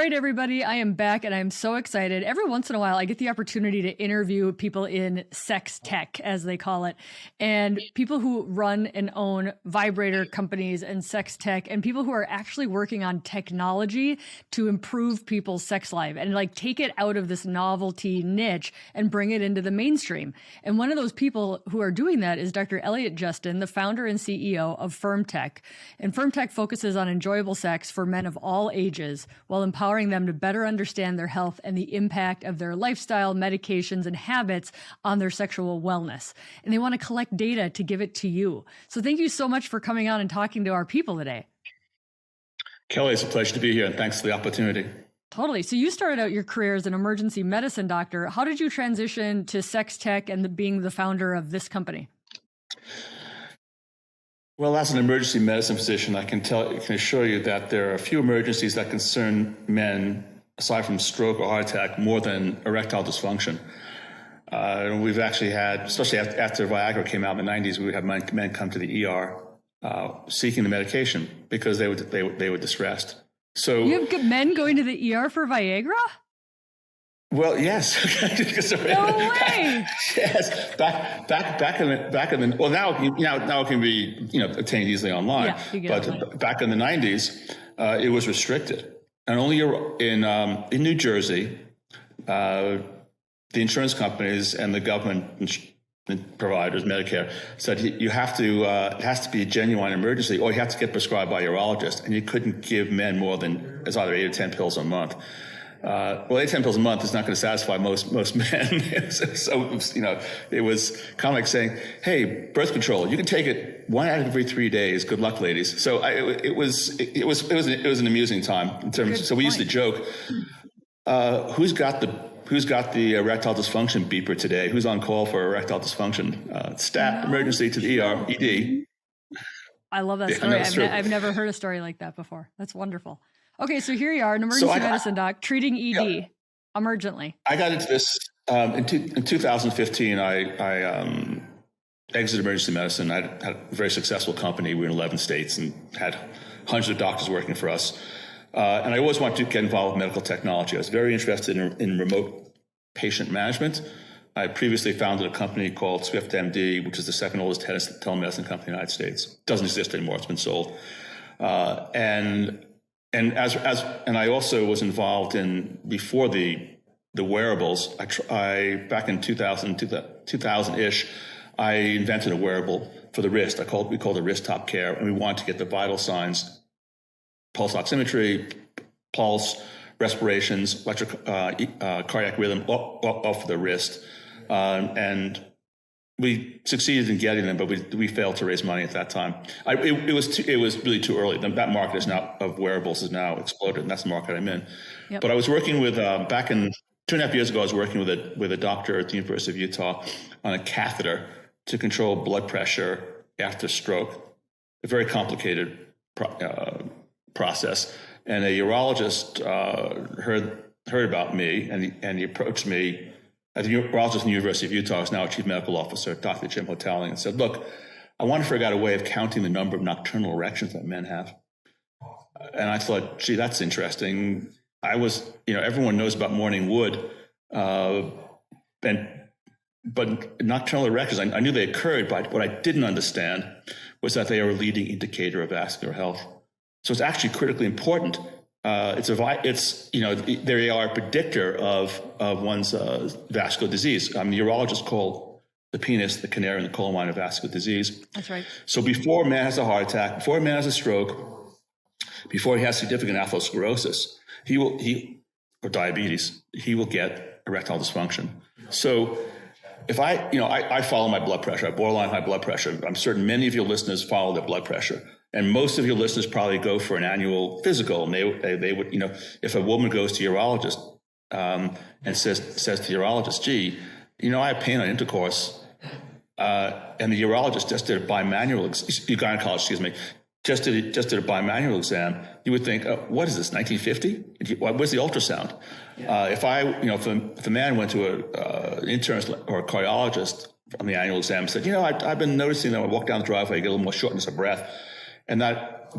right, everybody, I am back and I'm so excited. Every once in a while, I get the opportunity to interview people in sex tech, as they call it, and people who run and own vibrator companies and sex tech, and people who are actually working on technology to improve people's sex life and like take it out of this novelty niche and bring it into the mainstream. And one of those people who are doing that is Dr. Elliott Justin, the founder and CEO of Firmtech. And Firmtech focuses on enjoyable sex for men of all ages, while empowering them to better understand their health and the impact of their lifestyle, medications, and habits on their sexual wellness. And they want to collect data to give it to you. So thank you so much for coming on and talking to our people today. Kelly, it's a pleasure to be here, and thanks for the opportunity. Totally. So you started out your career as an emergency medicine doctor. How did you transition to sex tech and being the founder of this company? Well, as an emergency medicine physician, I can assure you that there are a few emergencies that concern men, aside from stroke or heart attack, more than erectile dysfunction. We've actually had, especially after Viagra came out in the 90s, we would have men come to the ER seeking the medication because they were distressed. So you have men going to the ER for Viagra? Well, yes. No way. Yes. Back in the well, now it can be obtained easily online. Yeah, but back in the 90s, it was restricted, and only in New Jersey, the insurance companies and the government providers, Medicare, said you have to it has to be a genuine emergency, or you have to get prescribed by a urologist, and you couldn't give men more than it's either 8 or 10 pills a month. 8 to 10 pills a month is not going to satisfy most men. So it was kind of like saying, "Hey, birth control, you can take it 1 out of every 3 days. Good luck, ladies." So it was an amusing time in terms. So we used to joke, "Who's got the erectile dysfunction beeper today? Who's on call for erectile dysfunction? Stat emergency to the ER, ED." I love that story. I've never heard a story like that before. That's wonderful. Okay, so here you are, an emergency medicine doc treating ED emergently. I got into this in 2015. I exited emergency medicine. I had a very successful company. We were in 11 states and had hundreds of doctors working for us. And I always wanted to get involved with medical technology. I was very interested in remote patient management. I previously founded a company called SwiftMD, which is the second oldest telemedicine company in the United States. It doesn't exist anymore. It's been sold. And I also was involved in, before the wearables, I back in 2000-ish, I invented a wearable for the wrist. We called it wrist top care, and we wanted to get the vital signs, pulse oximetry, pulse, respirations, cardiac rhythm off the wrist. And we succeeded in getting them, but we failed to raise money at that time. It was really too early. That market of wearables is now exploded, and that's the market I'm in. Yep. But I was working with back in 2.5 years ago. I was working with a doctor at the University of Utah on a catheter to control blood pressure after stroke. A very complicated process. And a urologist heard about me, and he approached me. The urologist in the University of Utah is now a chief medical officer, Dr. Jim Hotelling, and said, "Look, I want to figure out a way of counting the number of nocturnal erections that men have." And I thought, gee, that's interesting. Everyone knows about morning wood, but nocturnal erections, I knew they occurred, but what I didn't understand was that they are a leading indicator of vascular health. So it's actually critically important. They are a predictor of one's vascular disease. The urologists call the penis the canary in the coal mine of vascular disease. That's right. So before a man has a heart attack, before a man has a stroke, before he has significant atherosclerosis, or diabetes, he will get erectile dysfunction. So if I follow my blood pressure, I have borderline high blood pressure. I'm certain many of your listeners follow their blood pressure. And most of your listeners probably go for an annual physical. And they would, if a woman goes to a urologist and says to the urologist, "Gee, I have pain on intercourse," and the urologist just did a gynecologist, excuse me, just did a bimanual exam, you would think, what is this, 1950? Where's the ultrasound? Yeah. If a man went to an internist or a cardiologist on the annual exam and said, I've been noticing that when I walk down the driveway, I get a little more shortness of breath. And that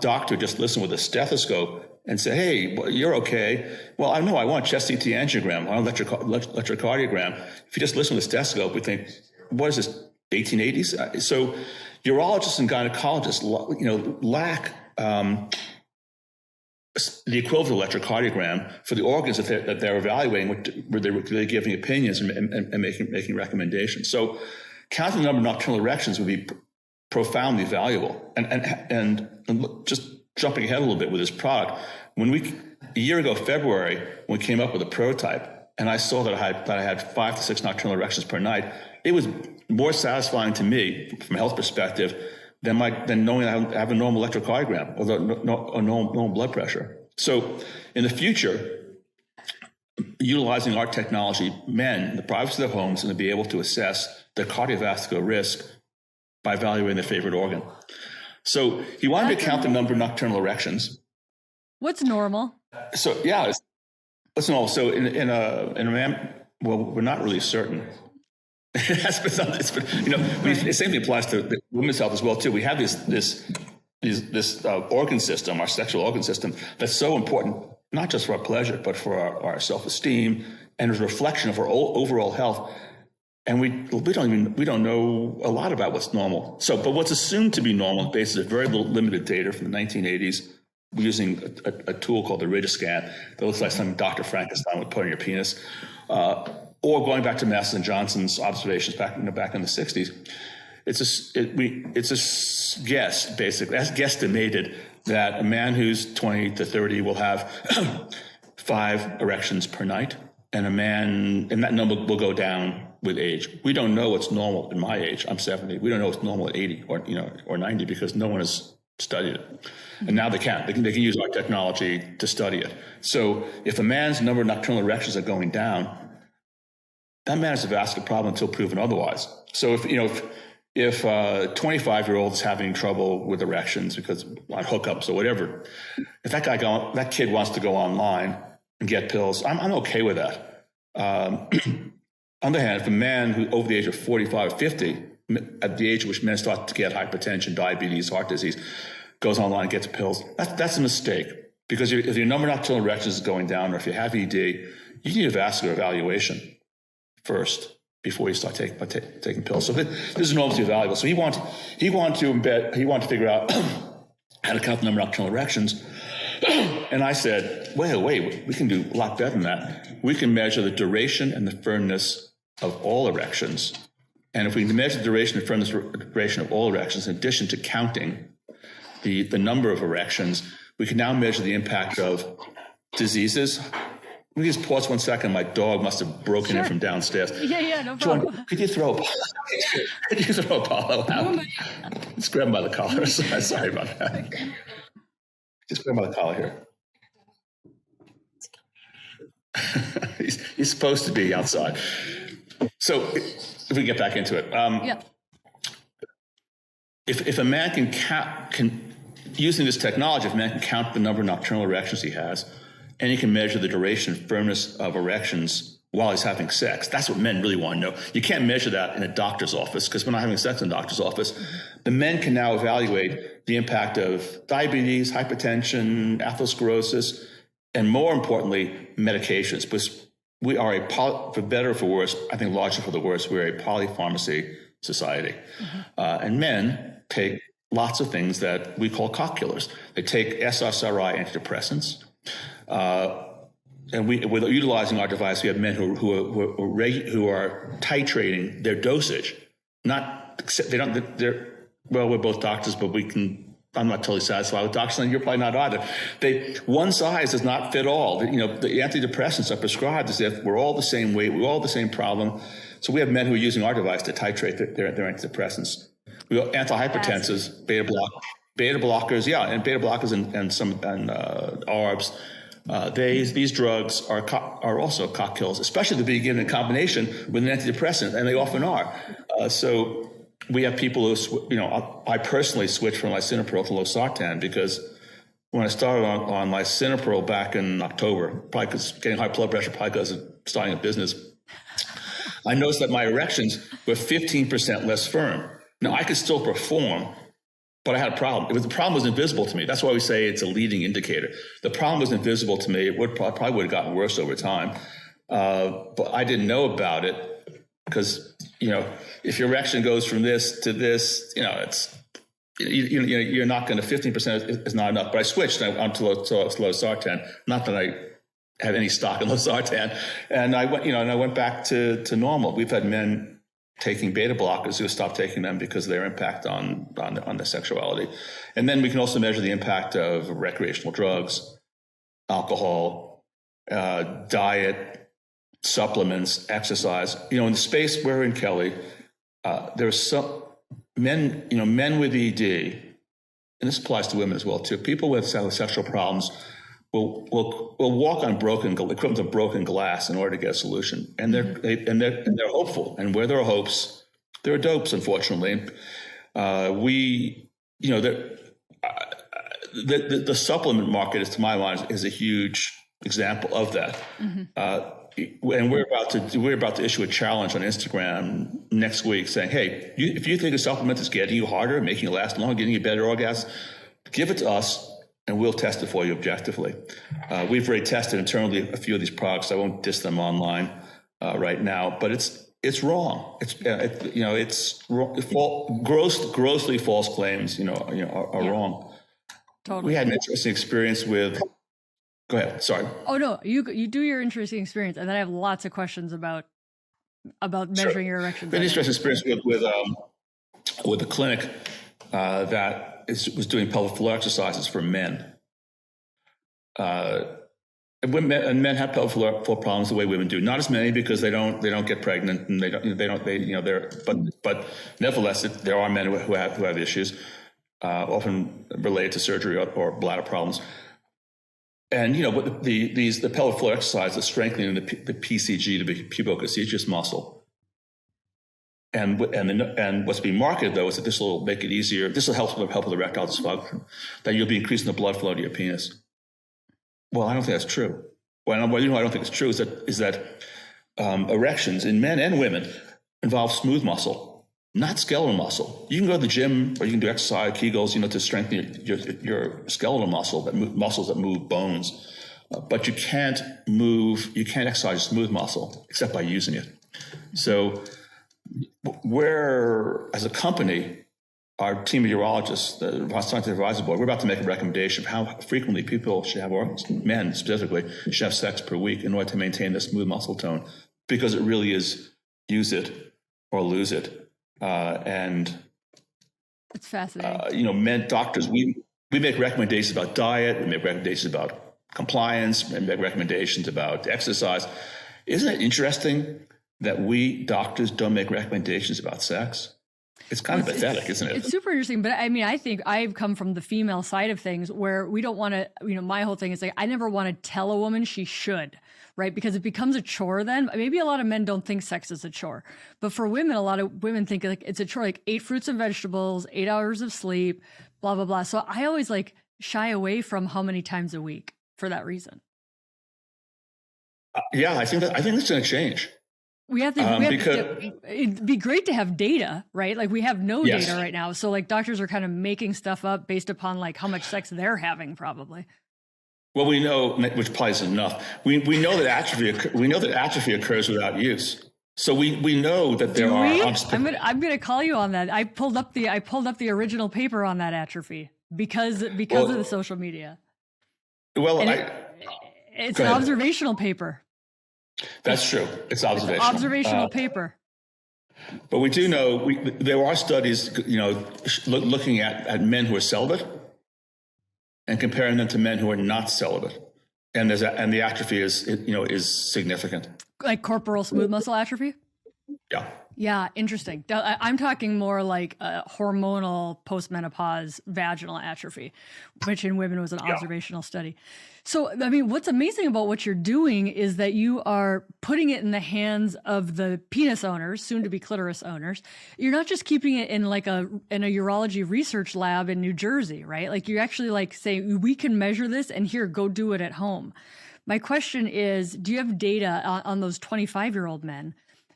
doctor just listened with a stethoscope and say, hey, well, you're okay. Well, I know I want chest CT angiogram, I want electrocardiogram. If you just listen to the stethoscope, we think, what is this, 1880s? So urologists and gynecologists, lack the equivalent of electrocardiogram for the organs that they're evaluating, where they're giving opinions and making recommendations. So counting the number of nocturnal erections would be profoundly valuable. And just jumping ahead a little bit with this product, a year ago, February, when we came up with a prototype, and I saw that I had 5 to 6 nocturnal erections per night, it was more satisfying to me from a health perspective than knowing I have a normal electrocardiogram or normal blood pressure. So in the future, utilizing our technology, men, in the privacy of their homes, and to be able to assess their cardiovascular risk by evaluating their favorite organ. So he wanted to count the number of nocturnal erections. What's normal? So yeah, what's normal? So in a man, well, we're not really certain. The same thing applies to the women's health as well too. We have this organ system, our sexual organ system, that's so important, not just for our pleasure, but for our self-esteem and as a reflection of our overall health. And we don't know a lot about what's normal. But what's assumed to be normal, based on very limited data from the 1980s, we're using a tool called the Rigiscan that looks like something Dr. Frankenstein would put on your penis. Or going back to Masson and Johnson's observations back in the 60s, it's a guess, basically. That's guesstimated that a man who's 20 to 30 will have 5 erections per night, and that number will go down with age. We don't know what's normal in my age. I'm 70. We don't know what's normal at 80 or 90 because no one has studied it. And now they can. They can use our technology to study it. So if a man's number of nocturnal erections are going down, that man has a vascular problem until proven otherwise. So if a 25-year-old is having trouble with erections because on hookups or whatever, if that kid wants to go online and get pills, I'm okay with that. On the other hand, if a man who over the age of 45 or 50, at the age at which men start to get hypertension, diabetes, heart disease, goes online and gets pills, that's a mistake. Because if your number of nocturnal erections is going down, or if you have ED, you need a vascular evaluation first before you start taking pills. So this is enormously valuable. So he wanted to figure out how to count the number of nocturnal erections. And I said, wait, we can do a lot better than that. We can measure the duration and the firmness of all erections. And if we can measure the duration and firmness of all erections, in addition to counting the number of erections, we can now measure the impact of diseases. Let me just pause 1 second. My dog must have broken in from downstairs. Yeah, no problem. John, could you throw Apollo out? Let's grab him by the collar. Sorry about that. Just grab him by the collar here. He's supposed to be outside. So if we get back into it. If a man can using this technology, if a man can count the number of nocturnal erections he has, and he can measure the duration and firmness of erections while he's having sex. That's what men really want to know. You can't measure that in a doctor's office because we're not having sex in a doctor's office. The men can now evaluate the impact of diabetes, hypertension, atherosclerosis, and more importantly, medications. Because we are for better or for worse, I think largely for the worse, we're a polypharmacy society. And men take lots of things that we call cock killers. They take SSRI antidepressants. And we're utilizing our device. We have men who are titrating their dosage. We're both doctors, but I'm not totally satisfied with doctors, and you're probably not either. One size does not fit all. The antidepressants are prescribed as if we're all the same weight, we're all the same problem. So we have men who are using our device to titrate their antidepressants. We have antihypertensives, beta blockers, and beta blockers and ARBs. These drugs are also cock killers, especially at the beginning in combination with an antidepressant, and they often are. So we have people who, I personally switched from lisinopril to losartan because when I started on lisinopril back in October, probably because getting high blood pressure, probably because of starting a business, I noticed that my erections were 15% less firm. Now, I could still perform, But I had a problem. The problem was invisible to me. That's why we say it's a leading indicator. The problem was invisible to me. It probably would have gotten worse over time. But I didn't know about it because, if your erection goes from this to this, it's, you're not going to, 15% is not enough. But I switched onto losartan. Not that I have any stock in losartan. And I went back to normal. We've had men taking beta blockers who stopped taking them because of their impact on their sexuality. And then we can also measure the impact of recreational drugs, alcohol, diet, supplements, exercise. In the space we're in, Kelly, there's some men, men with ED, and this applies to women as well too. People with sexual problems will walk on equivalent of broken glass in order to get a solution, and they're hopeful. And where there are hopes, there are dopes. Unfortunately, the supplement market, to my mind, is a huge example of that. And we're about to issue a challenge on Instagram next week, saying, "Hey, if you think a supplement is getting you harder, making you last longer, getting you better orgasm, give it to us, and we'll test it for you objectively." We've already tested internally a few of these products. I won't diss them online right now, but it's wrong. It's grossly false claims. Are wrong. Totally. We had an interesting experience with. Go ahead. Sorry. Oh no, you do your interesting experience, and then I have lots of questions about measuring your erections. An interesting experience with a clinic that was doing pelvic floor exercises for men. And men have pelvic floor problems the way women do. Not as many because they don't get pregnant, and but nevertheless, there are men who have issues, often related to surgery or bladder problems. And the pelvic floor exercise is strengthening the PCG, the pubococcegeus muscle. And what's being marketed though is that this will make it easier. This will help with erectile dysfunction. That you'll be increasing the blood flow to your penis. Well, I don't think that's true. I don't think it's true is that erections in men and women involve smooth muscle, not skeletal muscle. You can go to the gym or you can do exercise, Kegels, to strengthen your skeletal muscles that move bones. But you can't exercise smooth muscle except by using it. So as a company, our team of urologists, the Scientific Advisory Board, we're about to make a recommendation of how frequently people should have, men specifically, should have sex per week in order to maintain this smooth muscle tone, because it really is use it or lose it. And it's fascinating. Men, doctors, we make recommendations about diet, we make recommendations about compliance, we make recommendations about exercise. Isn't it interesting that we doctors don't make recommendations about sex? It's kind of pathetic, isn't it? It's super interesting. But I think I've come from the female side of things where we don't want to, my whole thing is I never want to tell a woman she should, right? Because it becomes a chore then. Maybe a lot of men don't think sex is a chore. But for women, a lot of women think it's a chore, 8 fruits and vegetables, 8 hours of sleep, blah, blah, blah. So I always shy away from how many times a week for that reason. Yeah, I think that's going to change. It'd be great to have data, right? We have no data right now. So doctors are kind of making stuff up based upon how much sex they're having probably. Well, we know, which probably isn't enough. We know that atrophy occurs without use. So we know that there are. I'm going to call you on that. I pulled up the original paper on that atrophy because of the social media. Well, it's an observational paper. That's true. It's observational. Observational paper. But we do know there are studies, looking at men who are celibate and comparing them to men who are not celibate, and the atrophy is significant. Like corporal smooth muscle atrophy. Yeah. Yeah, interesting. I'm talking more hormonal postmenopause vaginal atrophy, which in women was an observational study. So, what's amazing about what you're doing is that you are putting it in the hands of the penis owners, soon to be clitoris owners. You're not just keeping it in a urology research lab in New Jersey, right? You're actually saying, we can measure this and here, go do it at home. My question is, do you have data on those 25-year-old men?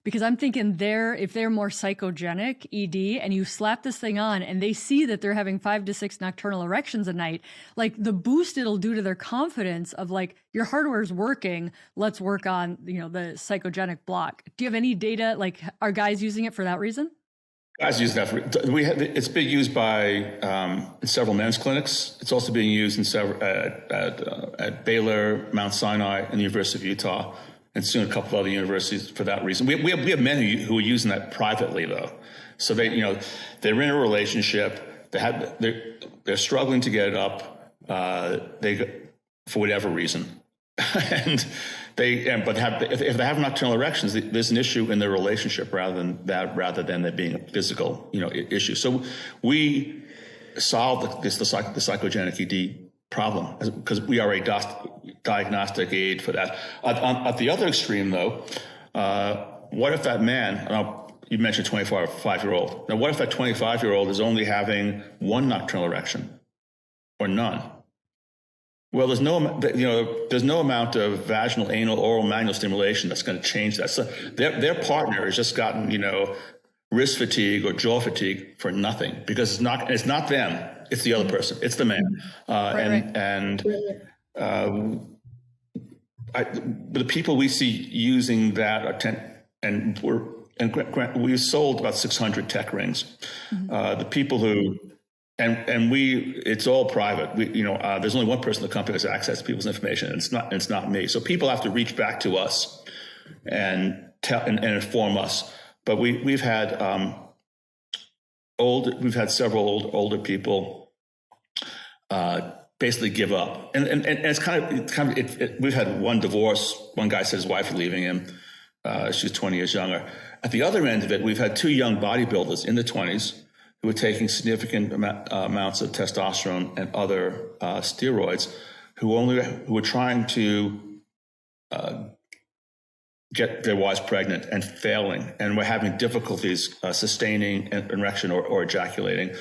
because I'm thinking if they're more psychogenic ED and you slap this thing on and they see that they're having 5 to 6 nocturnal erections a night, like the boost it'll do to their confidence of like, your hardware's working, let's work on, the psychogenic block. Do you have any data? Like, are guys using it for that reason? Guys use that. It's being used by several men's clinics. It's also being used in several at Baylor, Mount Sinai, and the University of Utah, and soon a couple of other universities for that reason. We have men who are using that privately though. So they're in a relationship. They're struggling to get it up. For whatever reason, and if they have nocturnal erections, there's an issue in their relationship rather than there being a physical issue. So we solved the psychogenic ED problem because we are a diagnostic aid for that. At the other extreme, though, what if that man? You mentioned 25-year-old. Now, what if that 25-year-old is only having one nocturnal erection or none? Well, there's no amount of vaginal, anal, oral, manual stimulation that's going to change that. So their partner has just gotten, wrist fatigue or jaw fatigue for nothing because it's not them. It's the other person. It's the man. The people we see using that we've sold about 600 tech rings. The people who it's all private. There's only one person in the company who has access to people's information, and it's not me. So people have to reach back to us and inform us. But we've had several older people basically give up, and it's we've had one divorce. One guy said his wife was leaving him. She's 20 years younger. At the other end of it, we've had 2 young bodybuilders in the 20s who are taking significant amounts of testosterone and other steroids, who are trying to get their wives pregnant and failing, and we're having difficulties sustaining an erection or ejaculating.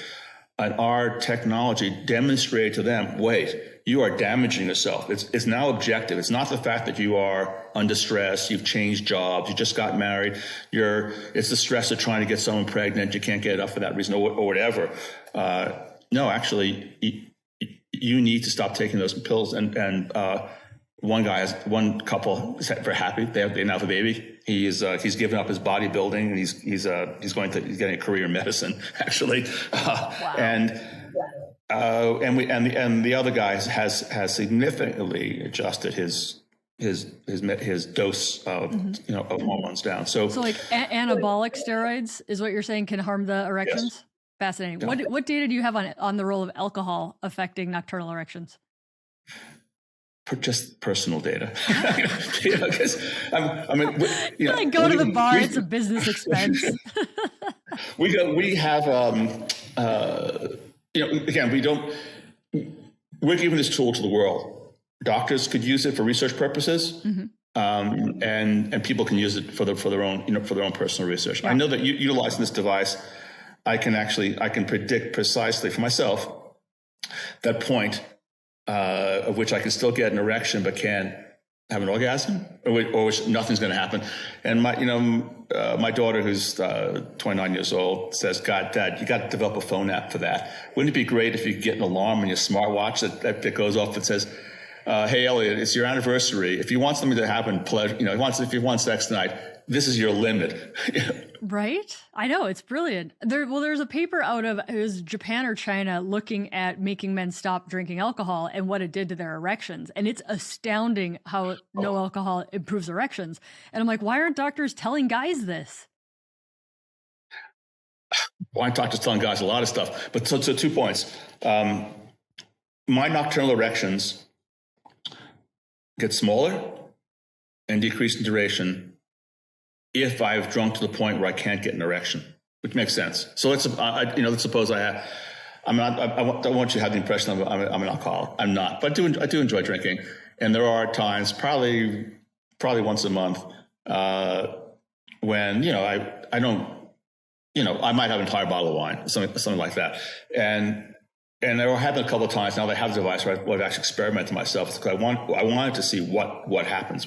And our technology demonstrated to them, wait, you are damaging yourself. It's now objective. It's not the fact that you are under stress, you've changed jobs, you just got married, it's the stress of trying to get someone pregnant, you can't get it up for that reason or whatever. No, actually, you need to stop taking those pills. And one couple is very happy. They now have a baby. He's given up his bodybuilding and he's getting a career in medicine, actually. Wow. And the other guy has significantly adjusted his dose of of hormones down. So like anabolic steroids is what you're saying can harm the erections? Yes. Fascinating. Yeah. What data do you have on the role of alcohol affecting nocturnal erections? Just personal data. Go to the bar, it's a business expense. we have again, we're giving this tool to the world. Doctors could use it for research purposes, and people can use it for their own personal research. Yeah. I know that utilizing this device, I can predict precisely for myself that point of which I can still get an erection but can't have an orgasm, or which nothing's going to happen. And my daughter, who's 29 years old, says, "God, Dad, you got to develop a phone app for that. Wouldn't it be great if you could get an alarm on your smartwatch that goes off that says, hey, Elliott, it's your anniversary. If you want something to happen, if you want sex tonight, this is your limit." Right? I know, it's brilliant. There's a paper out of, it was Japan or China, looking at making men stop drinking alcohol and what it did to their erections. And it's astounding how no alcohol improves erections. And I'm like, why aren't doctors telling guys this? Why aren't doctors telling guys a lot of stuff? But so 2 points. My nocturnal erections get smaller and decrease in duration if I've drunk to the point where I can't get an erection, which makes sense. So let's suppose I have. I don't want you to have the impression I'm an alcoholic. I'm not, but I do enjoy drinking, and there are times, probably once a month, when I don't, I might have an entire bottle of wine, something like that, and there have been a couple of times now that I have the device where I've actually experimented myself because I wanted to see what happens,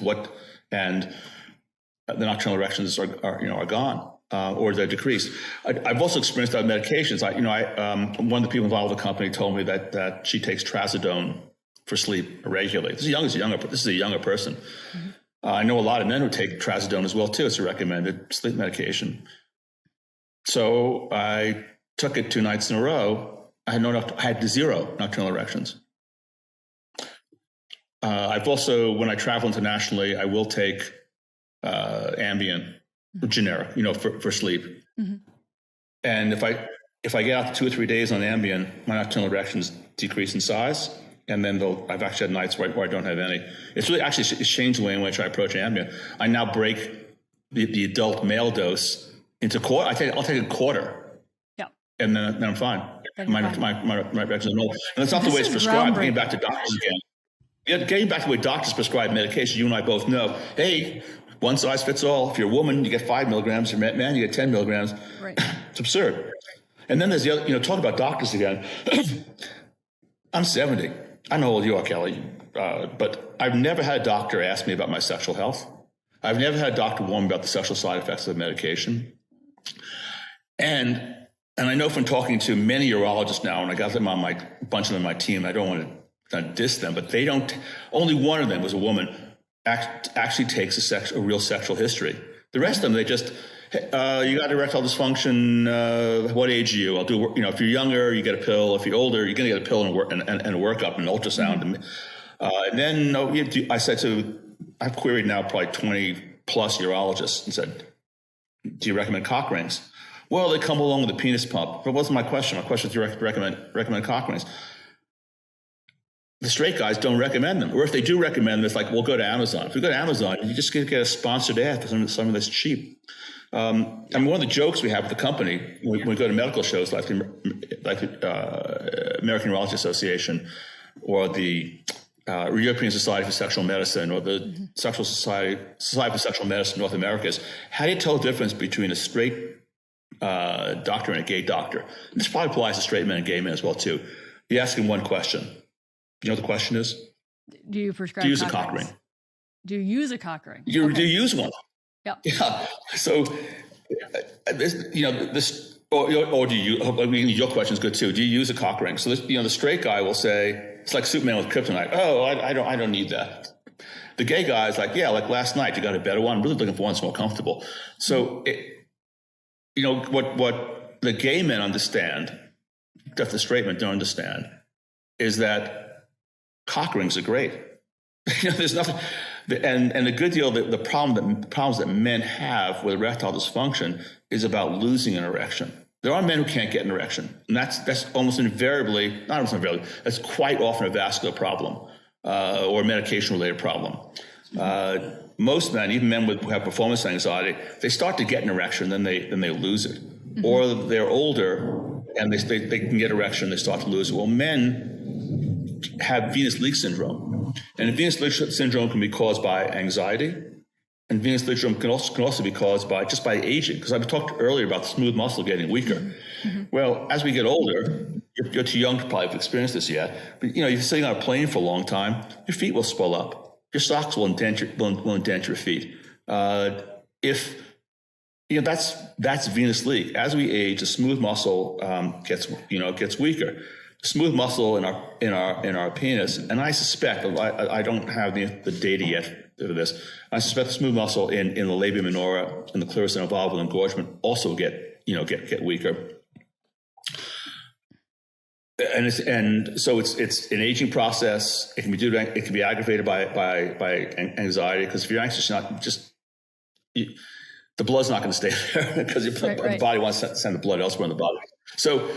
the nocturnal erections are gone. Or they're decreased. I've also experienced other medications. One of the people involved with the company told me that she takes trazodone for sleep regularly. This is a younger person. Mm-hmm. I know a lot of men who take trazodone as well too. It's a recommended sleep medication. So I took it 2 nights in a row. I had 0 nocturnal erections. I've also, when I travel internationally, I will take Ambien. Generic, for sleep. Mm-hmm. And if I get out to 2 or 3 days on Ambien, my nocturnal erections decrease in size, and then I've actually had nights where I don't have any. It's changed the way in which I approach Ambien. I now break the adult male dose into quarter. I'll take a quarter. Yeah. And then I'm fine. My erections are normal. And that's not the way it's prescribed. Getting back to doctors again. Yeah, getting back to the way doctors prescribe medication, you and I both know, hey, one size fits all. If you're a woman, you get 5 milligrams. If you're a man, you get 10 milligrams. Right. It's absurd. And then there's the other, talk about doctors again. I'm 70. I don't know how old you are, Kelly, but I've never had a doctor ask me about my sexual health. I've never had a doctor warn me about the sexual side effects of the medication. And I know from talking to many urologists now, and I got them on a bunch of them on my team, I don't want to diss them, but they don't, only one of them was a woman, actually takes a real sexual history. The rest of them, they just, you got erectile dysfunction, what age are you? I'll do, if you're younger, you get a pill. If you're older, you're going to get a pill and a workup and an ultrasound. Mm-hmm. And then I said I've queried now probably 20 plus urologists and said, do you recommend cock rings? Well, they come along with a penis pump. But what's my question? My question is, do you recommend cock rings? The straight guys don't recommend them. Or if they do recommend them, it's like, we'll go to Amazon. If we go to Amazon, you just get a sponsored ad for something that's cheap. One of the jokes we have with the company, when we go to medical shows like the American Urology Association or the European Society for Sexual Medicine or the Society for Sexual Medicine North America, is how do you tell the difference between a straight doctor and a gay doctor? And this probably applies to straight men and gay men as well, too. You ask them one question. You know what the question is? Do you prescribe? Do you use a cock ring? Do you use a cock ring? Do you use one? Yeah. Yeah. So, or do you? I mean, your question is good too. Do you use a cock ring? So, the straight guy will say it's like Superman with kryptonite. Oh, I don't need that. The gay guy is like, yeah, like last night you got a better one. I'm really looking for one that's more comfortable. So, what the gay men understand that the straight men don't understand is that cock rings are great. There's nothing, and the good deal, the problems that men have with erectile dysfunction is about losing an erection. There are men who can't get an erection, and that's almost invariably, not almost invariably, that's quite often a vascular problem or a medication-related problem. Most men, even men who have performance anxiety, they start to get an erection, then they lose it, or they're older and they can get erection, they start to lose it. Well, men have venous leak syndrome. And venous leak syndrome can be caused by anxiety. And venous leak syndrome can also be caused by aging. Because I talked earlier about the smooth muscle getting weaker. Mm-hmm. Well, as we get older, you're too young to probably have experienced this yet. But you're sitting on a plane for a long time, your feet will swell up. Your socks will indent your feet. That's venous leak. As we age, the smooth muscle gets weaker. Smooth muscle in our penis, and I suspect, I don't have the data yet for this, I suspect the smooth muscle in the labia minora and the clitoris and involved with engorgement also get weaker. And so it's an aging process. It can be aggravated by anxiety, because if you're anxious, the blood's not going to stay there because the body wants to send the blood elsewhere in the body. So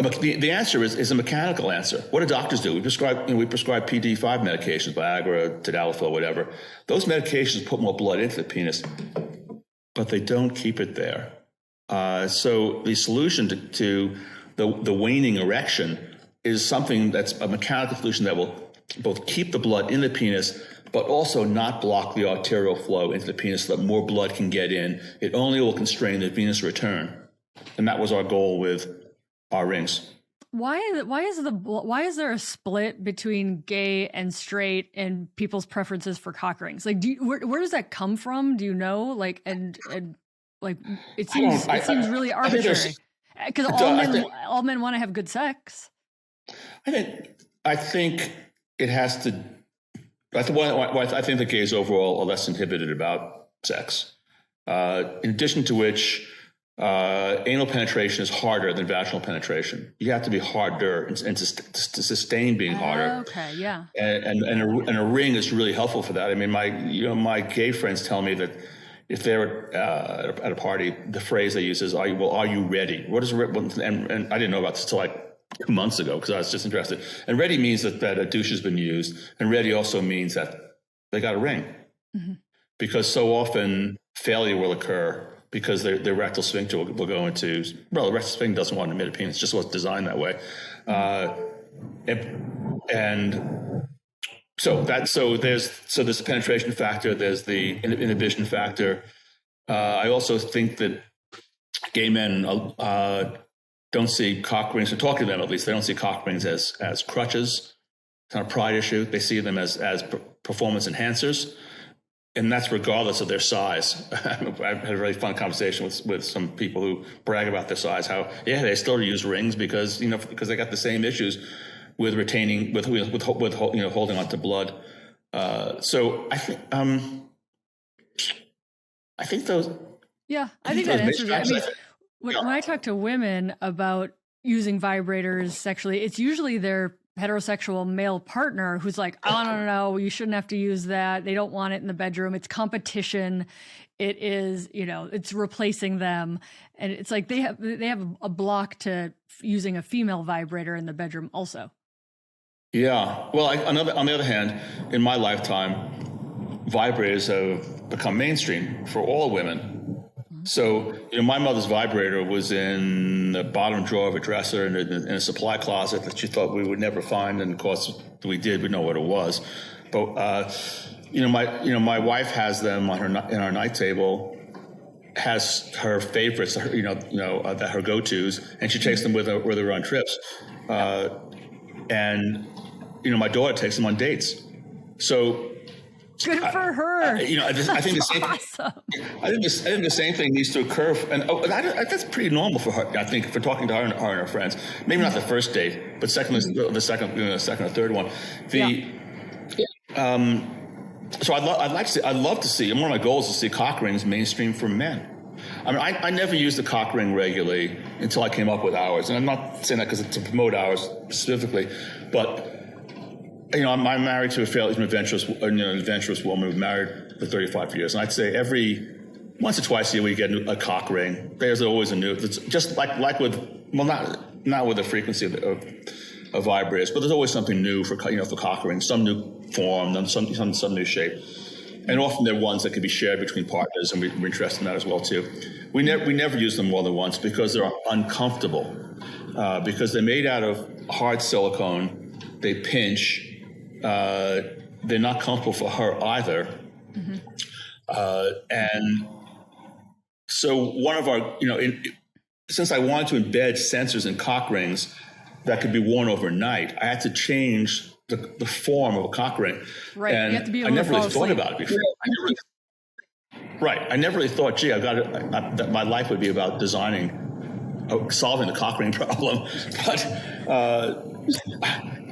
the answer is a mechanical answer. What do doctors do? We prescribe PD-5 medications, Viagra, Tadalafil, whatever. Those medications put more blood into the penis, but they don't keep it there. So the solution to the waning erection is something that's a mechanical solution that will both keep the blood in the penis, but also not block the arterial flow into the penis so that more blood can get in. It only will constrain the venous return. And that was our goal with our rings. why is there a split between gay and straight and people's preferences for cock rings? Like, where does that come from? Do you know? Like, and like it seems really arbitrary because all men want to have good sex. I think it has to. I think the gays overall are less inhibited about sex. In addition to which, anal penetration is harder than vaginal penetration. You have to be harder and to sustain being harder. Okay, yeah. And a ring is really helpful for that. I mean, my gay friends tell me that if they're at a party, the phrase they use is, "Are you ready?" What is and I didn't know about this till like 2 months ago because I was just interested. And ready means that a douche has been used, and ready also means that they got a ring, because so often failure will occur because their rectal sphincter will go into, well, the rectal sphincter doesn't want to emit a penis, just wasn't designed that way. And so there's the penetration factor, there's the inhibition factor. I also think that gay men don't see cock rings, or talking to them at least, they don't see cock rings as crutches. It's not a pride issue. They see them as performance enhancers. And that's regardless of their size. I've had a really fun conversation with some people who brag about their size. How they still use rings because they got the same issues with retaining with holding on to blood. So I think those. Yeah, I think that answers it. I mean, when I talk to women about using vibrators sexually, it's usually their heterosexual male partner who's like, "Oh, no, you shouldn't have to use that. They don't want it in the bedroom. It's competition. It is, it's replacing them." And it's like they have a block to using a female vibrator in the bedroom also. Yeah. Well, on the other hand, in my lifetime, vibrators have become mainstream for all women. So, my mother's vibrator was in the bottom drawer of a dresser in a supply closet that she thought we would never find, and of course we did. We know what it was, but my wife has them on in our night table, has her favorites, that her go-tos, and she takes them with her on trips, and my daughter takes them on dates. So. Good for her. I think the same. Awesome. I think the same thing needs to occur, that's pretty normal for her. I think for talking to her and her friends, maybe not the first date, but second or third one. So I'd love to see. And one of my goals is to see cock rings mainstream for men. I mean, I never used the cock ring regularly until I came up with ours, and I'm not saying that because to promote ours specifically, but. I'm married to a fairly adventurous woman. We've been married for 35 years. And I'd say once or twice a year we get a cock ring. There's always a new, it's just like with, well, not with the frequency of vibrators, but there's always something new for cock rings, some new form, some new shape. And often they're ones that can be shared between partners, and we're interested in that as well too. We never use them more than once because they're uncomfortable, because they're made out of hard silicone. They pinch. They're not comfortable for her either. And so one of our, since I wanted to embed sensors in cock rings that could be worn overnight, I had to change the form of a cock ring. Right. And you have to be able I never to really thought about it before. I never really thought, gee, that my life would be about solving the cock ring problem. But,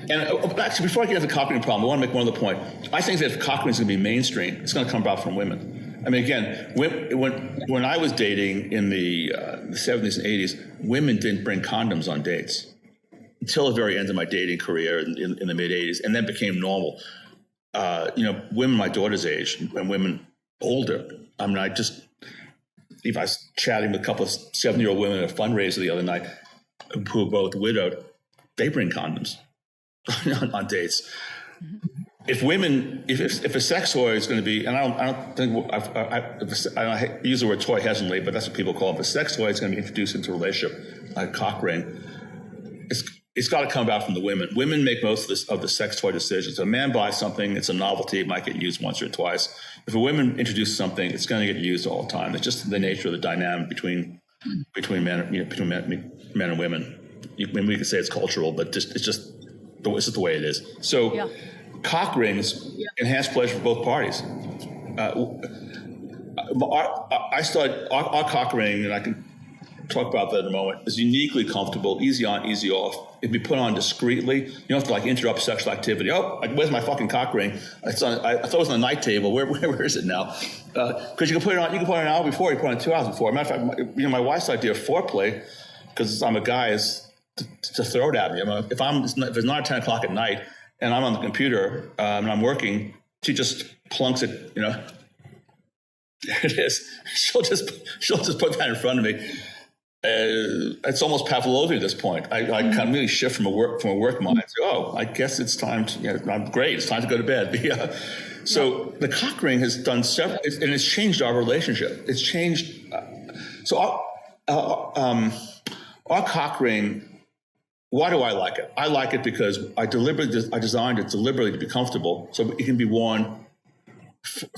and actually, before I get to the cock ring problem, I want to make one other point. I think that if cock rings are going to be mainstream, it's going to come about from women. I mean, again, when I was dating in the 70s and 80s, women didn't bring condoms on dates until the very end of my dating career in the mid 80s, and then became normal. Women my daughter's age and women older. I mean, I was chatting with a couple of 7-year-old women at a fundraiser the other night who are both widowed. They bring condoms on dates. If a sex toy is going to be, and I don't think I use the word toy hesitantly, but that's what people call it. If a sex toy is going to be introduced into a relationship, like a cock ring, it's got to come about from the women. Women make most of the sex toy decisions. A man buys something, it's a novelty, it might get used once or twice. If a woman introduces something, it's going to get used all the time. It's just the nature of the dynamic between men and women. maybe we could say it's cultural, but it's just the way it is. So cock rings enhance pleasure for both parties. Our cock ring, and I can talk about that in a moment, is uniquely comfortable, easy on, easy off. It can be put on discreetly. You don't have to like interrupt sexual activity. Oh, where's my fucking cock ring? I thought it was on the night table. Where is it now? Because you can put it on. You can put it an hour before. You put it on 2 hours before. Matter of fact, my wife's idea of foreplay, because I'm a guy, is to throw it at me. If it's not 10 o'clock at night and I'm on the computer and I'm working, she just plunks it. There it is. She'll just put that in front of me. It's almost Pavlovian at this point. I kind of really shift from a work mind. So, I guess it's time to. I'm great. It's time to go to bed. So the cock ring has done several, and it's changed our relationship. It's changed. So our cock ring. Why do I like it? I like it because I designed it deliberately to be comfortable, so it can be worn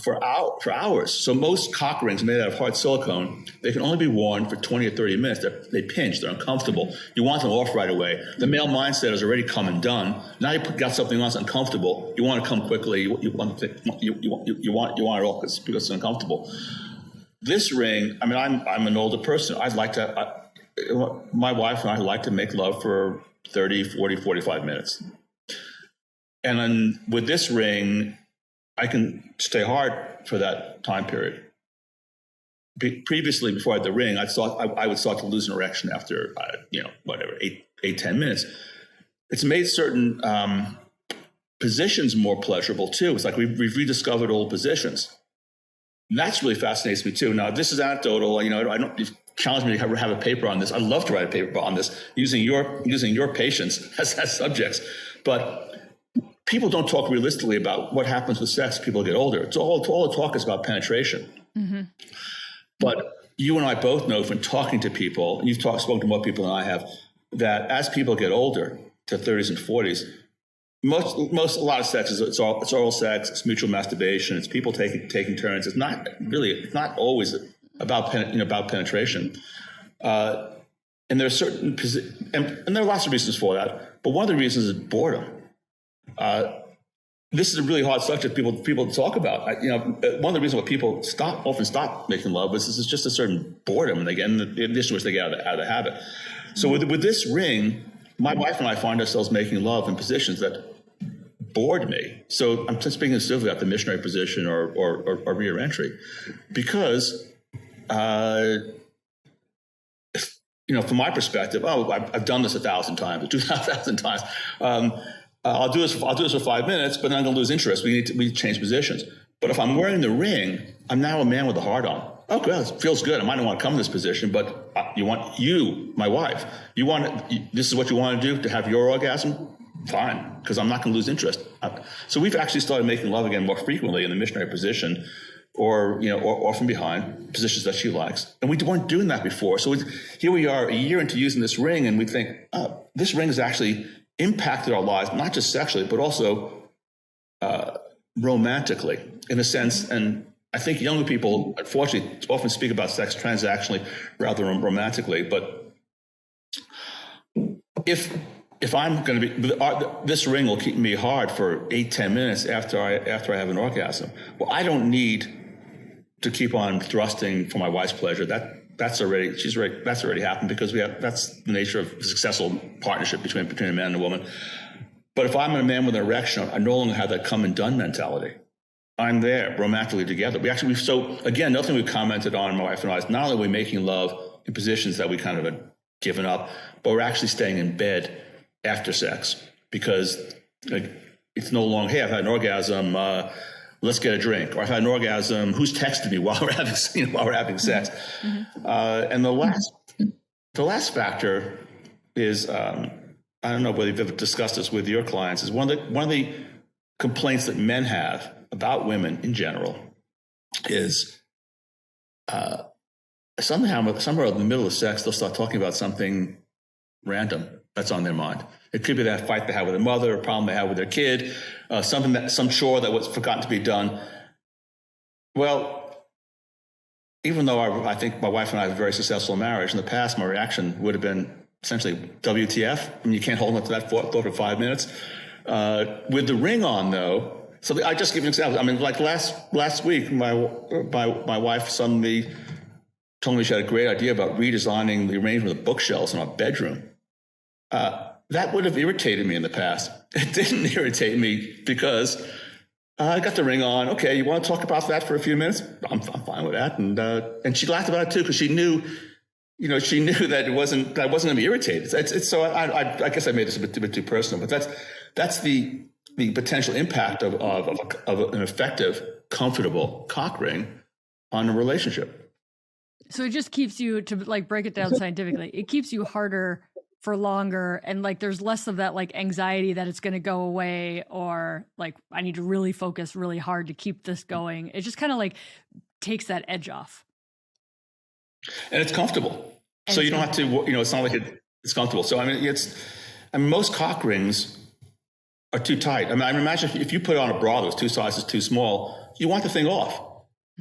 for hours. So most cock rings made out of hard silicone, they can only be worn for 20 or 30 minutes. They pinch, they're uncomfortable. You want them off right away. The male mindset is already come and done. Now you got something else uncomfortable. You want to come quickly. You want it off because it's uncomfortable. This ring, I'm an older person. My wife and I like to make love for 30, 40, 45 minutes. And then with this ring, I can stay hard for that time period. Previously, before I had the ring, I would start to lose an erection after, 10 minutes. It's made certain positions more pleasurable too. It's like we've rediscovered old positions. And that's really fascinates me too. Now, this is anecdotal. You've challenged me to have a paper on this. I'd love to write a paper on this using your patients as subjects. But people don't talk realistically about what happens with sex as people get older. It's all the talk is about penetration. Mm-hmm. But you and I both know from talking to people, and you've spoken to more people than I have, that as people get older, to 30s and 40s, a lot of sex it's oral sex, it's mutual masturbation, it's people taking turns. It's not always about penetration. And there are certain and there are lots of reasons for that. But one of the reasons is boredom. This is a really hard subject people talk about. One of the reasons why people often stop making love is just a certain boredom, and they get in the addition which they get out of the habit. So with this ring, my wife and I find ourselves making love in positions that bored me. So I'm speaking specifically about the missionary position or rear entry, because from my perspective, I've done this 1,000 times, or 2,000 times. I'll do this for 5 minutes, but then I'm going to lose interest. We need to change positions. But if I'm wearing the ring, I'm now a man with a heart on. Oh, God, it feels good. I might not want to come in this position, but my wife, this is what you want to do to have your orgasm? Fine, because I'm not going to lose interest. So we've actually started making love again more frequently in the missionary position, or from behind, positions that she likes. And we weren't doing that before. So here we are a year into using this ring, and we think, this ring has actually impacted our lives, not just sexually, but also romantically, in a sense. And I think younger people, unfortunately, often speak about sex transactionally rather than romantically. But if I'm going to be, this ring will keep me hard for 8-10 minutes after I have an orgasm. Well, I don't need to keep on thrusting for my wife's pleasure. That's already happened, because that's the nature of a successful partnership between a man and a woman. But if I'm a man with an erection, I no longer have that come and done mentality. I'm there romantically together. So again, nothing we've commented on, my wife and I, is not only are we making love in positions that we kind of had given up, but we're actually staying in bed after sex, because it's no longer, hey, I've had an orgasm, let's get a drink, or I've had an orgasm, who's texted me while we're having sex. Mm-hmm. And the last factor is, I don't know whether you've ever discussed this with your clients, is one of the complaints that men have about women in general is somewhere in the middle of sex, they'll start talking about something random that's on their mind. It could be that fight they have with their mother, a problem they have with their kid, some chore that was forgotten to be done. Well, even though I think my wife and I have a very successful marriage, in the past, my reaction would have been, essentially WTF, and you can't hold on to that thought for 5 minutes. With the ring on, though, so I just give you an example. I mean, like last week, my wife suddenly told me she had a great idea about redesigning the arrangement of bookshelves in our bedroom. That would have irritated me in the past. It didn't irritate me because I got the ring on. Okay, you want to talk about that for a few minutes? I'm fine with that. And she laughed about it too because she knew that I wasn't going to be irritated. So I guess I made this a bit too personal, but that's the potential impact of an effective, comfortable cock ring on a relationship. So it just keeps you, to like break it down scientifically, it keeps you harder for longer, and like there's less of that like anxiety that it's going to go away, or like I need to really focus really hard to keep this going. It just kind of like takes that edge off. And it's comfortable. And so you don't have to, it's not like it's comfortable. So I mean, most cock rings are too tight. I mean, I imagine if you put on a bra that was 2 sizes too small, you want the thing off.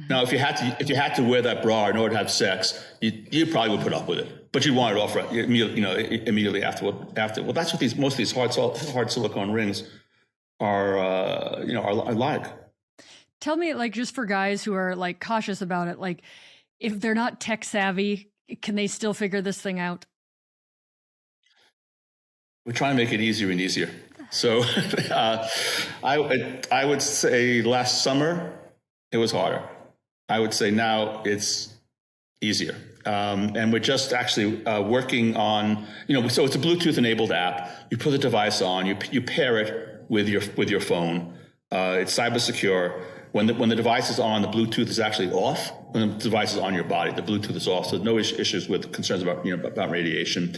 Now, if you had to wear that bra in order to have sex, you probably would put up with it, but you'd want it off immediately after. Well, that's what most of these hard silicone rings are like. Tell me, like, just for guys who are like cautious about it, like if they're not tech savvy, can they still figure this thing out? We're trying to make it easier and easier. So I would say last summer it was harder. I would say now it's easier. And we're just actually working on, so it's a Bluetooth enabled app. You put the device on, you pair it with your phone. It's cyber secure. When the device is on, the Bluetooth is actually off. When the device is on your body, the Bluetooth is off. So no issues with concerns about radiation.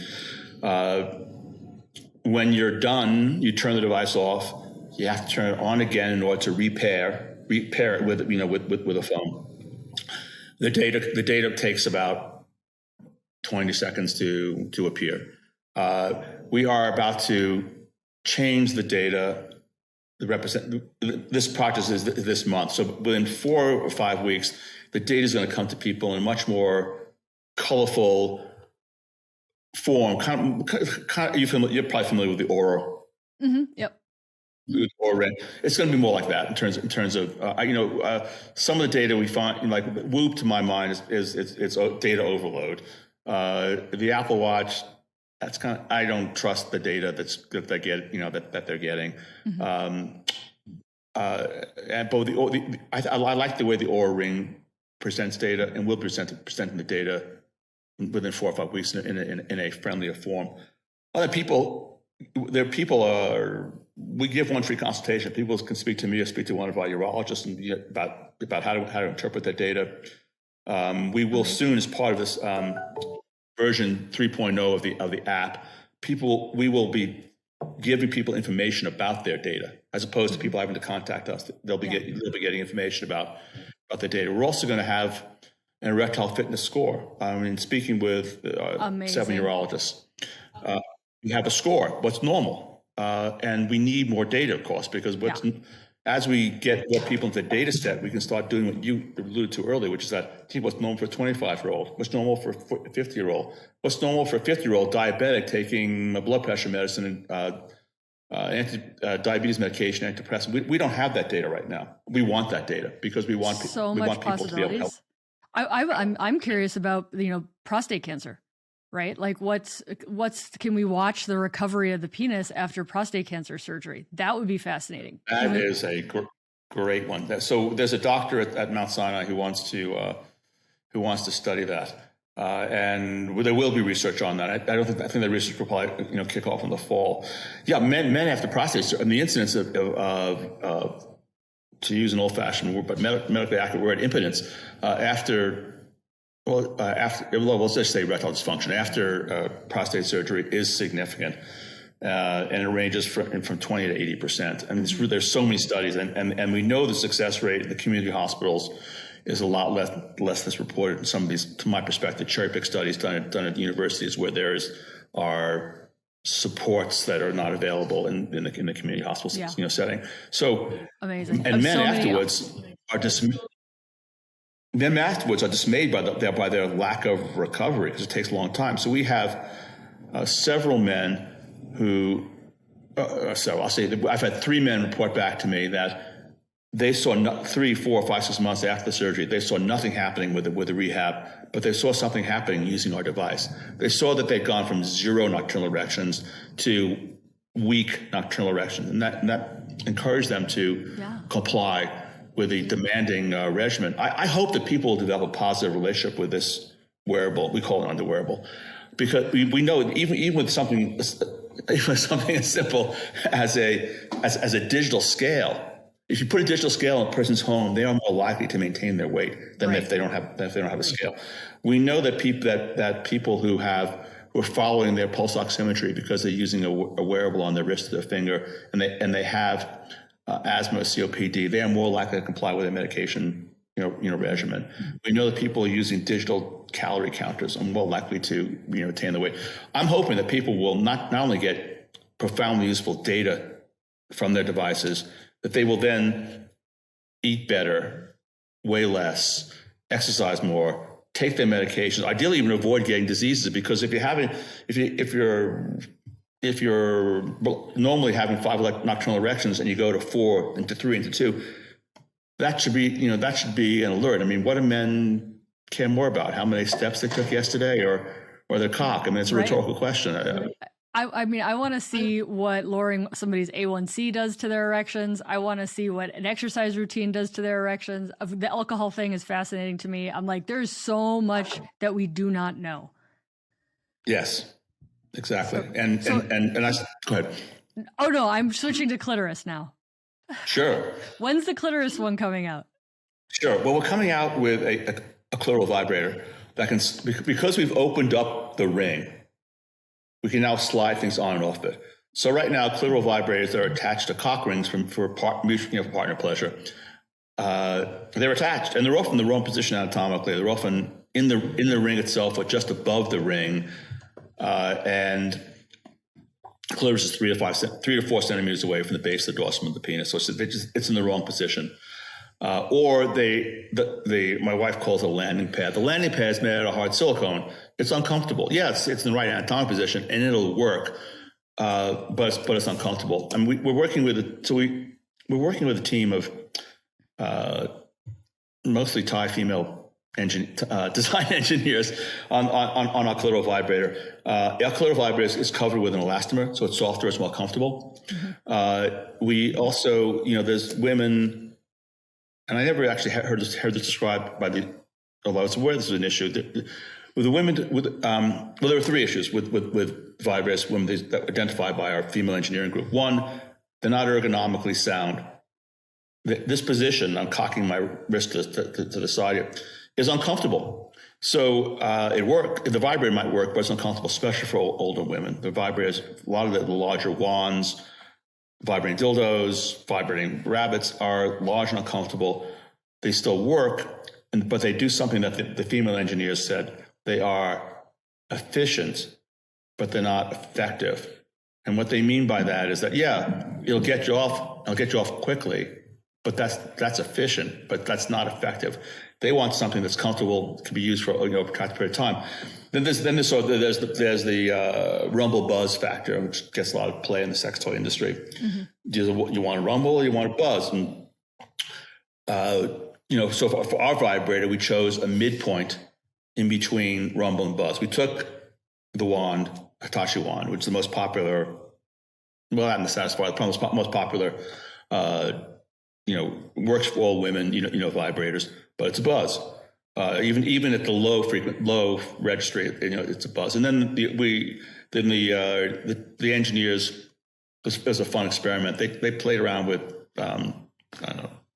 When you're done, you turn the device off. You have to turn it on again in order to repair it with a phone. The data takes about 20 seconds to appear. We are about to change the data. This project is this month. So within 4 or 5 weeks, the data is going to come to people in a much more colorful form. You're probably familiar with the Aura. Mm-hmm. Yep. Or it's going to be more like that in terms of some of the data we find, like Whoop to my mind is it's data overload. The Apple Watch, that's I don't trust the data that they get, that they're getting. Mm-hmm. And both I like the way the Oura Ring presents data and will presenting the data within 4 or 5 weeks in a friendlier form. Other people, we give one free consultation. People can speak to me or speak to one of our urologists about how to interpret that data. We will soon, as part of this version 3.0 of the app, we will be giving people information about their data, as opposed to people having to contact us. They'll be getting information about the data. We're also going to have an erectile fitness score. I mean, speaking with 7 urologists, we have a score. What's normal? And we need more data, of course, because as we get more people into the data set, we can start doing what you alluded to earlier, which is that, what's normal for a 25-year-old? What's normal for a 50-year-old? What's normal for a 50-year-old diabetic taking a blood pressure medicine and diabetes medication, antidepressant? We don't have that data right now. We want that data because we want people to be able to help. I'm curious about prostate cancer. Right? Like can we watch the recovery of the penis after prostate cancer surgery? That would be fascinating. That is a great one. So there's a doctor at Mount Sinai who wants to study that. And there will be research on that. I think that research will probably, kick off in the fall. Yeah. Men after prostate surgery, and the incidence of to use an old fashioned word, but medically accurate word, impotence, let's just say erectile dysfunction after prostate surgery is significant, and it ranges from 20 to 80%. And there's so many studies, and we know the success rate in the community hospitals is a lot less that's reported in some of these, to my perspective, cherry pick studies done at universities where are supports that are not available in the community hospital setting. So amazing. And men afterwards are dismayed by their lack of recovery because it takes a long time. So we have several men who, I'll say that I've had 3 men report back to me that they saw 3, 4, 5, 6 months after the surgery, they saw nothing happening with the rehab, but they saw something happening using our device. They saw that they'd gone from 0 nocturnal erections to weak nocturnal erections, and that encouraged them to comply with the demanding regimen. I hope that people will develop a positive relationship with this wearable. We call it underwearable, because we know even with something as simple as a digital scale. If you put a digital scale in a person's home, they are more likely to maintain their weight than if they don't have a scale. We know that people who are following their pulse oximetry because they're using a wearable on their wrist or their finger, and they have asthma or COPD, they are more likely to comply with their medication regimen. We know that people using digital calorie counters are more likely to attain the weight. I'm hoping that people will not only get profoundly useful data from their devices, that they will then eat better, weigh less, exercise more, take their medications, ideally even avoid getting diseases. Because if you're normally having 5 nocturnal erections and you go to 4 into 3 into 2, that should be an alert. I mean, what do men care more about? How many steps they took yesterday, or their cock? I mean, it's a rhetorical question. I mean, I want to see what lowering somebody's A1C does to their erections. I want to see what an exercise routine does to their erections. The alcohol thing is fascinating to me. I'm like, there's so much that we do not know. Yes, exactly. And I go ahead. Oh no, I'm switching to clitoris now. Sure. When's the clitoris one coming out? Sure. Well, we're coming out with a clitoral vibrator that can, because we've opened up the ring, we can now slide things on and off it. So right now, clitoral vibrators are attached to cock rings for partner pleasure. They're attached, and they're often in the wrong position anatomically. They're often in the ring itself or just above the ring, and clitoris is 3 to 4 centimeters away from the base of the dorsum of the penis. So it's in the wrong position. Or my wife calls it a landing pad. The landing pad is made out of hard silicone. It's uncomfortable. Yes, it's in the right anatomic position and it'll work, but it's uncomfortable. And we're working with a team of mostly Thai female design engineers on our clitoral vibrator. Our clitoral vibrator is covered with an elastomer, so it's softer, it's more comfortable. Mm-hmm. We also, there's women, and I never actually heard this described although I was aware this was an issue. With the women, there are 3 issues with vibrators, women that were identified by our female engineering group. One, they're not ergonomically sound. This position, I'm cocking my wrist to the side here, is uncomfortable. So the vibrator might work, but it's uncomfortable, especially for older women. The vibrators, a lot of the larger wands, vibrating dildos, vibrating rabbits are large and uncomfortable. They still work, but they do something that the female engineers said. They are efficient, but they're not effective. And what they mean by that is that, it'll get you off quickly, but that's efficient, but that's not effective. They want something that's comfortable, can be used for a protracted period of time. Then there's the rumble buzz factor, which gets a lot of play in the sex toy industry. Mm-hmm. You want a rumble or you want a buzz? And so for our vibrator, we chose a midpoint in between rumble and buzz. We took the wand, Hitachi wand, which is the most popular. Well, not to satisfy the most popular. Works for all women, vibrators, but it's a buzz. Even at the low registry, it's a buzz. And then the engineers, it was a fun experiment. They played around with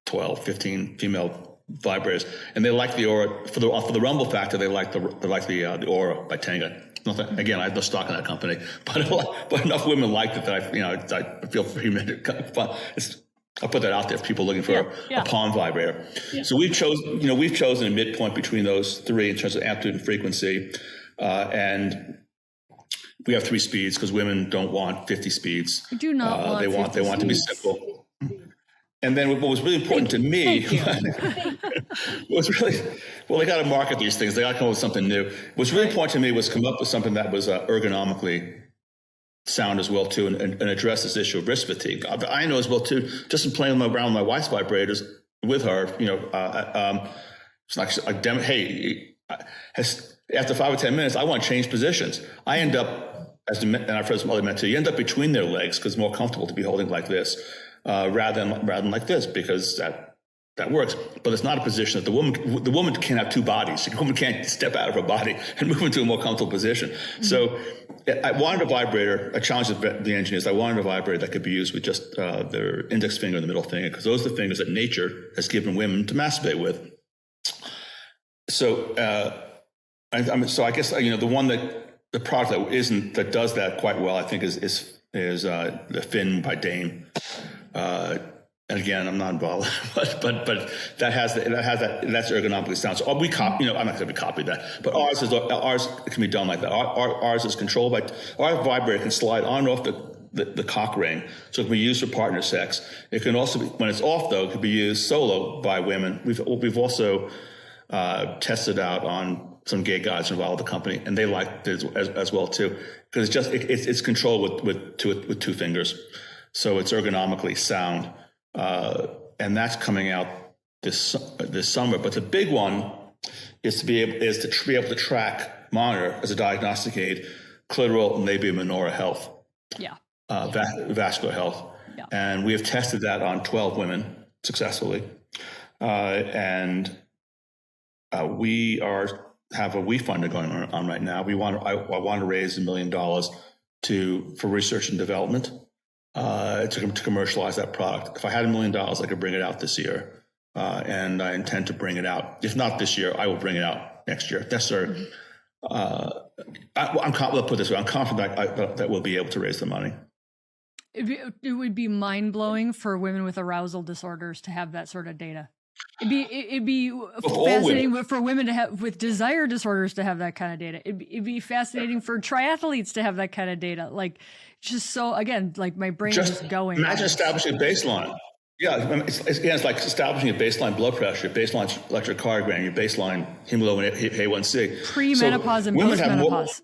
12, 15 female vibrators, and they liked the aura for the rumble factor. They liked the aura by Tenga. Again, I have no stock in that company, but enough women liked it that I feel free to. I'll put that out there if people are looking for a palm vibrator. Yeah. So we've chosen a midpoint between those 3 in terms of amplitude and frequency, and we have 3 speeds because women don't want 50 speeds. I do not they want to be simple. And then what was really important to me, Well, they got to market these things. They got to come up with something new. What's really important to me was come up with something that was ergonomically sound as well too, and address this issue of wrist fatigue. I know as well too, just in playing around with my wife's vibrators with her, it's like, hey, after 5 or 10 minutes, I want to change positions. I end up, and I've heard some other men too, you end up between their legs because it's more comfortable to be holding like this rather than like this, because that works. But it's not a position that the woman can't have two bodies. The woman can't step out of her body and move into a more comfortable position. Mm-hmm. So I wanted a vibrator. I challenged the engineers. I wanted a vibrator that could be used with just their index finger and the middle finger, because those are the fingers that nature has given women to masturbate with. So, so I guess the product that does that quite well, I think, is the Fin by Dame. And again, I'm not involved, but that's ergonomically sound. So we copy, I'm not going to copy that, but ours can be done like that. Ours is controlled by, our vibrator can slide on and off the cock ring, so it can be used for partner sex. It can also be, when it's off though, it can be used solo by women. We've also tested out on some gay guys involved with the company, and they like it as well too, because it's controlled with two fingers, so it's ergonomically sound. And that's coming out this summer. But the big one is to be able to track, monitor as a diagnostic aid, clitoral and labia minora health, vascular health, and we have tested that on 12 women successfully, and we have a WE fund going on right now. I want to raise $1 million for research and development. To commercialize that product. If I had $1 million, I could bring it out this year, and I intend to bring it out. If not this year, I will bring it out next year. That's our. Let's put it this way: I'm confident that we'll be able to raise the money. It would be mind blowing for women with arousal disorders to have that sort of data. It'd be fascinating for women to have with desire disorders to have that kind of data. It'd be fascinating for triathletes to have that kind of data. Like, just so, again, like my brain is going. Imagine establishing a baseline. Yeah, it's like establishing a baseline blood pressure, baseline electrocardiogram, your baseline hemoglobin A1C. Pre-menopause and post-menopause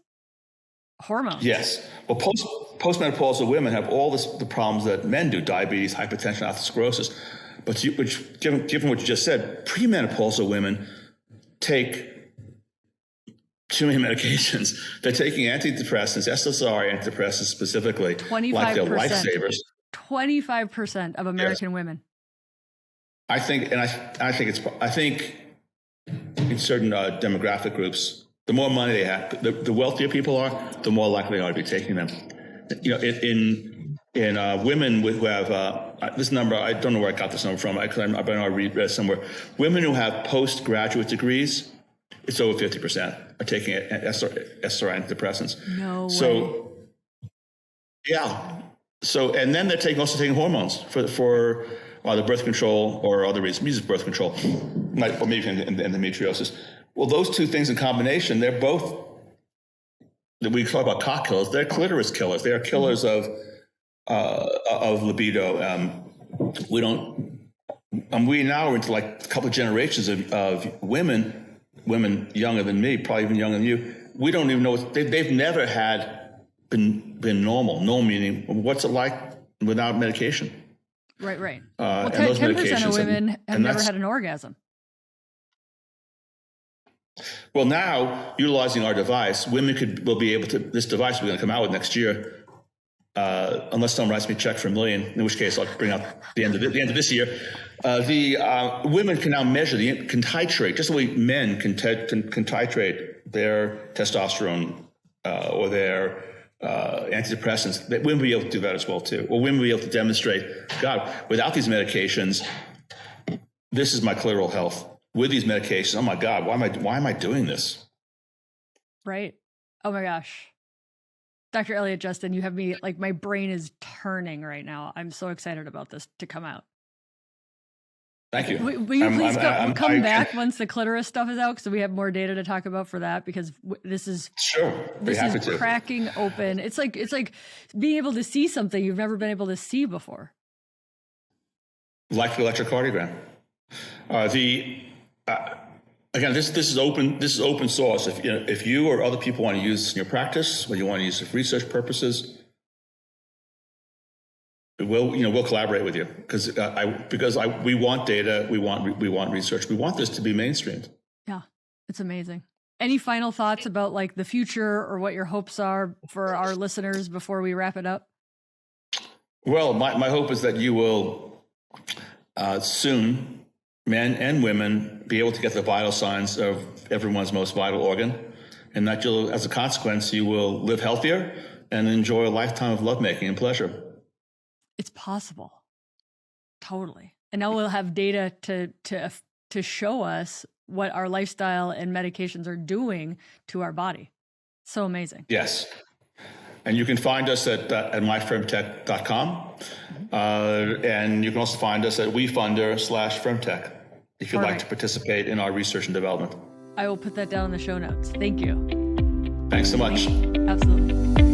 hormones. Yes. Well, postmenopausal women have all the problems that men do: diabetes, hypertension, atherosclerosis. But given what you just said, premenopausal women take too many medications. They're taking antidepressants, SSRI antidepressants specifically, 25%, like they're lifesavers. 25% of American women. I think in certain demographic groups, the more money they have, the wealthier people are, the more likely they are to be taking them. In women who have this number, I don't know where I got this number from, because I read it somewhere. Women who have postgraduate degrees, it's over 50% are taking SSRI antidepressants. No way. So, yeah. So, and then they're also taking hormones for either birth control or other reasons. Use birth control, or maybe endometriosis. Well, those two things in combination, they're both. We talk about cock killers. They're clitoris killers. They are killers of libido. We now are into like a couple of generations of women younger than me, probably even younger than you. We don't even know they've never been normal. Normal meaning, what's it like without medication? Right. Well, 10% of women have never had an orgasm. Well, now utilizing our device, women will be able to. This device we're going to come out with next year. Unless someone writes me a check for $1 million, in which case I'll bring out the end of this year. The women can now measure, can titrate, just the way men can titrate their testosterone or their antidepressants. That women will be able to do that as well too. Or women will be able to demonstrate, God, without these medications, this is my clitoral health. With these medications, oh my God, why am I doing this? Right. Oh my gosh. Dr. Elliott Justin, you have me, like, my brain is turning right now. I'm so excited about this to come out. Thank you. Will you please come back once the clitoris stuff is out, so we have more data to talk about for that, because this is cracking open. It's like being able to see something you've never been able to see before. Like the electrocardiogram. again, this is open. This is open source. If you or other people want to use this in your practice, or you want to use it for research purposes, we'll collaborate with you because we want data, we want research, we want this to be mainstreamed. Yeah, it's amazing. Any final thoughts about like the future or what your hopes are for our listeners before we wrap it up? Well, my hope is that you will soon, men and women, be able to get the vital signs of everyone's most vital organ, and that as a consequence, you will live healthier and enjoy a lifetime of lovemaking and pleasure. It's possible. Totally. And now we'll have data to show us what our lifestyle and medications are doing to our body. So amazing. Yes. And you can find us at myfirmtech.com. And you can also find us at WeFunder/Firmtech if you'd like to participate in our research and development. I will put that down in the show notes. Thank you. Thanks so much. Absolutely.